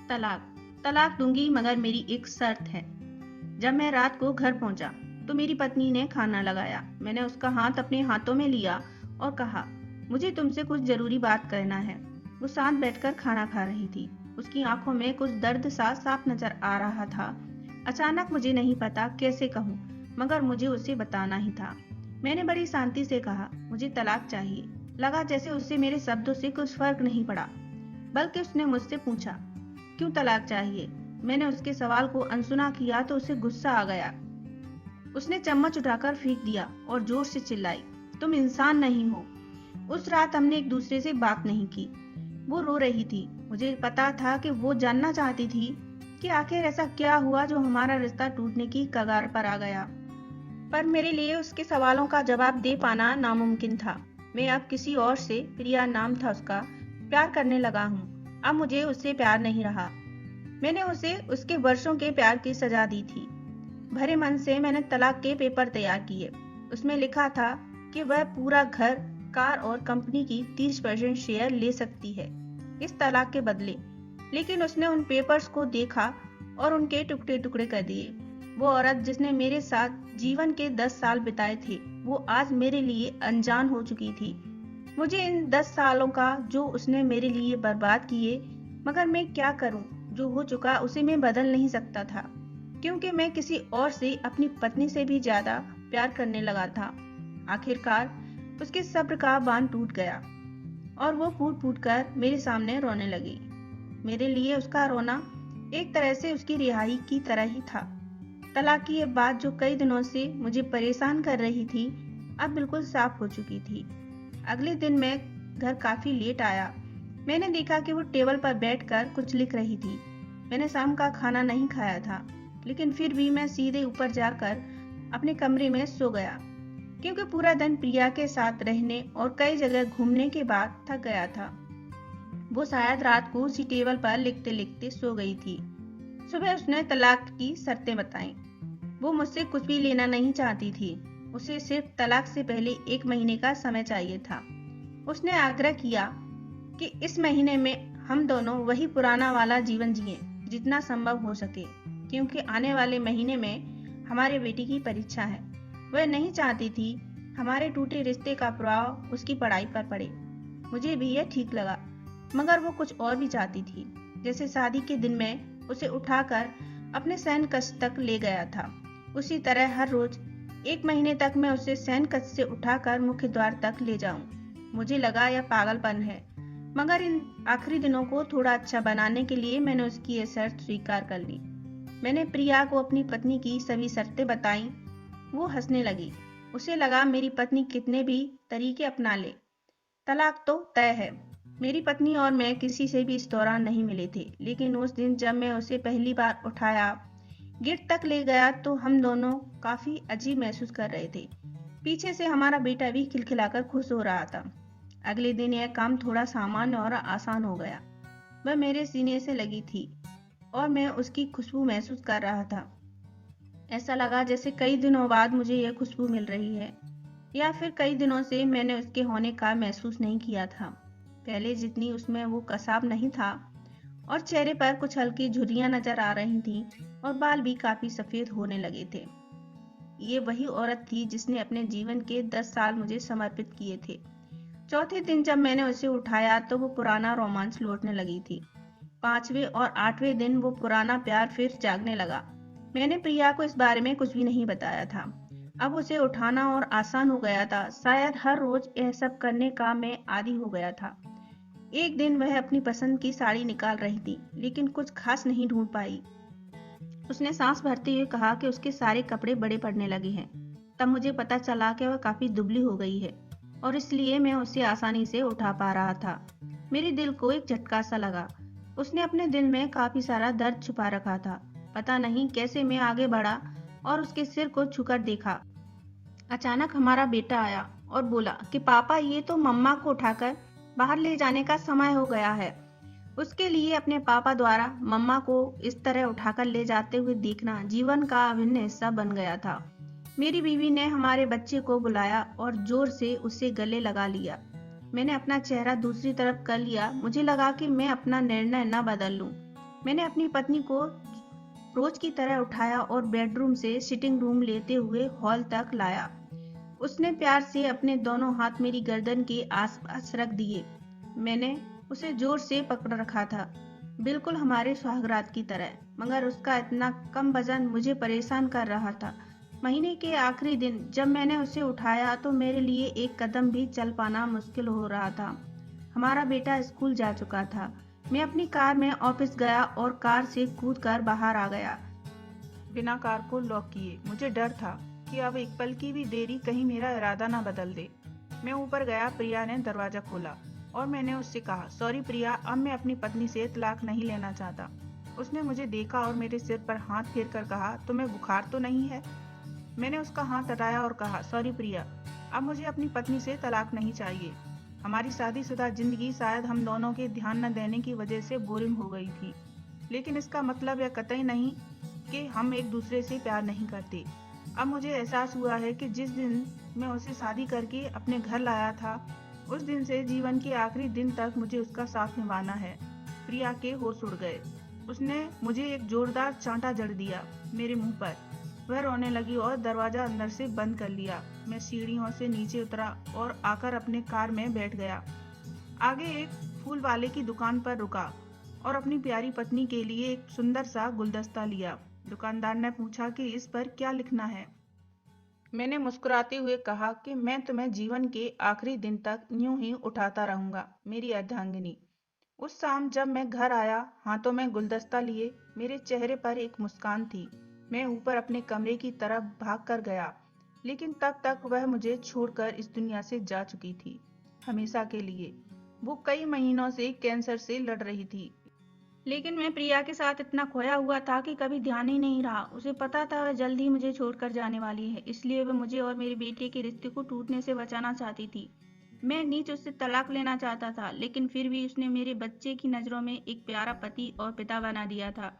तलाक तलाक दूंगी मगर मेरी एक शर्त है। जब मैं रात को घर पहुंचा तो मेरी पत्नी ने खाना लगाया। मैंने उसका हाथ अपने हाथों में लिया और कहा, मुझे तुमसे कुछ जरूरी बात करना है। वो साथ बैठकर खाना खा रही थी। उसकी आंखों में कुछ दर्द सा साफ नजर आ रहा था। अचानक मुझे नहीं पता कैसे कहूँ, मगर मुझे उसे बताना ही था। मैंने बड़ी शांति से कहा, मुझे तलाक चाहिए। लगा जैसे उससे मेरे शब्दों से कुछ फर्क नहीं पड़ा, बल्कि उसने मुझसे पूछा, क्यों तलाक चाहिए। मैंने उसके सवाल को अनसुना किया तो उसे गुस्सा आ गया। उसने चम्मच उठाकर फेंक दिया और जोर से चिल्लाई, तुम इंसान नहीं हो। उस रात हमने एक दूसरे से बात नहीं की। वो रो रही थी। मुझे पता था कि वो जानना चाहती थी कि आखिर ऐसा क्या हुआ जो हमारा रिश्ता टूटने की कगार पर आ गया। पर मेरे लिए उसके सवालों का जवाब दे पाना नामुमकिन था। मैं अब किसी और से, प्रिया नाम था उसका, प्यार करने लगा हूँ। अब मुझे उससे प्यार नहीं रहा। मैंने उसे उसके वर्षों के प्यार की सजा दी थी। भरे मन से मैंने तलाक के पेपर तैयार किए। उसमें लिखा था कि वह पूरा घर, कार और कंपनी की 30% शेयर ले सकती है इस तलाक के बदले। लेकिन उसने उन पेपर्स को देखा और उनके टुकड़े टुकड़े कर दिए। वो औरत जिसने मेरे साथ जीवन के 10 साल बिताए थे, वो आज मेरे लिए अनजान हो चुकी थी। मुझे इन 10 सालों का जो उसने मेरे लिए बर्बाद किए, मगर मैं क्या करूं। जो हो चुका उसे मैं बदल नहीं सकता था, क्योंकि मैं किसी और से, अपनी पत्नी से भी ज्यादा प्यार करने लगा था। आखिरकार उसके सब्र का बांध टूट गया और वो फूट फूट कर मेरे सामने रोने लगी। मेरे लिए उसका रोना एक तरह से उसकी रिहाई की तरह ही था। तलाक की ये बात जो कई दिनों से मुझे परेशान कर रही थी, अब बिल्कुल साफ हो चुकी थी। अगले दिन मैं घर काफी लेट आया। मैंने देखा कि वो टेबल पर बैठकर कुछ लिख रही थी। मैंने शाम का खाना नहीं खाया था, लेकिन फिर भी मैं सीधे ऊपर जाकर अपने कमरे में सो गया, क्योंकि पूरा दिन प्रिया के साथ रहने और कई जगह घूमने के बाद थक गया था। वो शायद रात को उसी टेबल पर लिखते लिखते सो गई थी। सुबह उसने तलाक की शर्तें बताई। वो मुझसे कुछ भी लेना नहीं चाहती थी। उसे सिर्फ तलाक से पहले 1 महीने का समय चाहिए था। उसने आग्रह किया कि इस महीने में हम दोनों वही पुराना वाला जीवन जिए जितना संभव हो सके, क्योंकि आने वाले महीने में हमारे बेटी की परीक्षा है। वह नहीं चाहती थी हमारे टूटे रिश्ते का प्रभाव उसकी पढ़ाई पर पड़े। मुझे भी यह ठीक लगा, मगर वो कुछ और भी चाहती थी। जैसे शादी के दिन में उसे उठाकर अपने शयन कक्ष तक ले गया था, उसी तरह हर रोज 1 महीने तक मैं उसे शयन कक्ष से उठाकर मुख्य द्वार तक ले जाऊं। मुझे लगा यह पागलपन है, मगर इन आखिरी दिनों को थोड़ा अच्छा बनाने के लिए मैंने उसकी यह शर्त स्वीकार कर ली। मैंने प्रिया को अपनी पत्नी की सभी शर्तें बताई। वो हंसने लगी। उसे लगा मेरी पत्नी कितने भी तरीके अपना ले, तलाक तो तय है। मेरी पत्नी और मैं किसी से भी इस दौरान नहीं मिले थे, लेकिन उस दिन जब मैं उसे पहली बार उठाया, गेट तक ले गया, तो हम दोनों काफी अजीब महसूस कर रहे थे। पीछे से हमारा बेटा भी खिलखिलाकर खुश हो रहा था। अगले दिन यह काम थोड़ा सामान्य और आसान हो गया। वह मेरे सीने से लगी थी और मैं उसकी खुशबू महसूस कर रहा था। ऐसा लगा जैसे कई दिनों बाद मुझे यह खुशबू मिल रही है, या फिर कई दिनों से मैंने उसके होने का महसूस नहीं किया था। पहले जितनी उसमें वो कसाव नहीं था, और चेहरे पर कुछ हल्की झुर्रियां नजर आ रही थीं और बाल भी काफी सफेद होने लगे थे। ये वही औरत थी जिसने अपने जीवन के 10 साल मुझे समर्पित किए थे। चौथे दिन जब मैंने उसे उठाया तो वो पुराना रोमांस लौटने लगी थी। 5वें और 8वें दिन वो पुराना प्यार फिर जागने लगा। मैंने प्रिया को इस बारे में कुछ भी नहीं बताया था। अब उसे उठाना और आसान हो गया था। शायद हर रोज यह सब करने का मैं आदी हो गया था। एक दिन वह अपनी पसंद की साड़ी निकाल रही थी, लेकिन कुछ खास नहीं ढूंढ पाई। उसने सांस भरते हुए कहा कि उसके सारे कपड़े बड़े पड़ने लगे हैं। तब मुझे पता चला कि वह काफी दुबली हो गई है और इसलिए मैं उसे आसानी से उठा पा रहा था। मेरे दिल को एक झटका सा लगा। उसने अपने दिल में काफी सारा दर्द छुपा रखा था। पता नहीं कैसे मैं आगे बढ़ा और उसके सिर को छूकर देखा। अचानक हमारा बेटा आया और बोला कि पापा, ये तो मम्मा को उठाकर बाहर ले जाने का समय हो गया है। उसके लिए अपने पापा द्वारा मम्मा को इस तरह उठाकर ले जाते हुए देखना जीवन का अभिन्न हिस्सा बन गया था। मेरी बीवी ने हमारे बच्चे को बुलाया और जोर से उसे गले लगा लिया। मैंने अपना चेहरा दूसरी तरफ कर लिया। मुझे लगा कि मैं अपना निर्णय न बदल लूं, मैंने अपनी पत्नी को रोज की तरह उठाया और बेडरूम से सिटिंग रूम लेते हुए हॉल तक लाया। उसने प्यार से अपने दोनों हाथ मेरी गर्दन के आसपास रख दिए। मैंने उसे जोर से पकड़ रखा था, बिल्कुल हमारे सुहागरात की तरह, मगर उसका इतना कम वजन मुझे परेशान कर रहा था। महीने के आखिरी दिन जब मैंने उसे उठाया तो मेरे लिए एक कदम भी चल पाना मुश्किल हो रहा था। हमारा बेटा स्कूल जा चुका था। मैं अपनी कार में ऑफिस गया और कार से कूदकर बाहर आ गया, बिना कार को लॉक किए। मुझे डर था कि अब एक पल की भी देरी कहीं मेरा इरादा ना बदल दे। मैं ऊपर गया, प्रिया ने दरवाजा खोला और मैंने उससे कहा, सॉरी प्रिया, अब मैं अपनी पत्नी से तलाक नहीं लेना चाहता। उसने मुझे देखा और मेरे सिर पर हाथ फेर कर कहा, तुम्हें बुखार तो नहीं है? मैंने उसका हाथ हटाया और कहा, सॉरी प्रिया, अब मुझे अपनी पत्नी से तलाक नहीं चाहिए। हमारी शादीशुदा जिंदगी शायद हम दोनों के ध्यान न देने की वजह से बोरिंग हो गई थी, लेकिन इसका मतलब यह कतई नहीं कि हम एक दूसरे से प्यार नहीं करते। अब मुझे एहसास हुआ है कि जिस दिन मैं उसे शादी करके अपने घर लाया था, उस दिन से जीवन के आखिरी दिन तक मुझे उसका साथ निभाना है। प्रिया के होश उड़ गए। उसने मुझे एक जोरदार चांटा जड़ दिया मेरे मुंह पर। वह रोने लगी और दरवाजा अंदर से बंद कर लिया। मैं सीढ़ियों से नीचे उतरा और आकर अपने कार में बैठ गया। आगे एक फूल वाले की दुकान पर रुका और अपनी प्यारी पत्नी के लिए एक सुंदर सा गुलदस्ता लिया। दुकानदार ने पूछा कि इस पर क्या लिखना है। मैंने मुस्कुराते हुए कहा कि मैं तुम्हें जीवन के आखिरी दिन तक यूं ही उठाता रहूंगा, मेरी अर्धांगिनी। उस शाम जब मैं घर आया, हाथों में गुलदस्ता लिए, मेरे चेहरे पर एक मुस्कान थी। मैं ऊपर अपने कमरे की तरफ भाग कर गया, लेकिन तब तक वह मुझे छोड़कर इस दुनिया से जा चुकी थी, हमेशा के लिए। वो कई महीनों से कैंसर से लड़ रही थी, लेकिन मैं प्रिया के साथ इतना खोया हुआ था कि कभी ध्यान ही नहीं रहा। उसे पता था वह जल्द ही मुझे छोड़कर जाने वाली है, इसलिए वह मुझे और मेरे बेटे के रिश्ते को टूटने से बचाना चाहती थी। मैं नीच उससे तलाक लेना चाहता था, लेकिन फिर भी उसने मेरे बच्चे की नज़रों में एक प्यारा पति और पिता बना दिया था।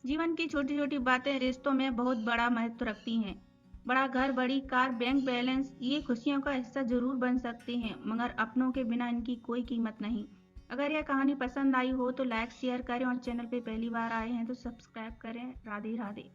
जीवन की छोटी छोटी बातें रिश्तों में बहुत बड़ा महत्व रखती हैं। बड़ा घर, बड़ी कार, बैंक बैलेंस, ये खुशियों का हिस्सा जरूर बन सकते हैं, मगर अपनों के बिना इनकी कोई कीमत नहीं। अगर यह कहानी पसंद आई हो तो लाइक शेयर करें और चैनल पे पहली बार आए हैं तो सब्सक्राइब करें। राधे राधे।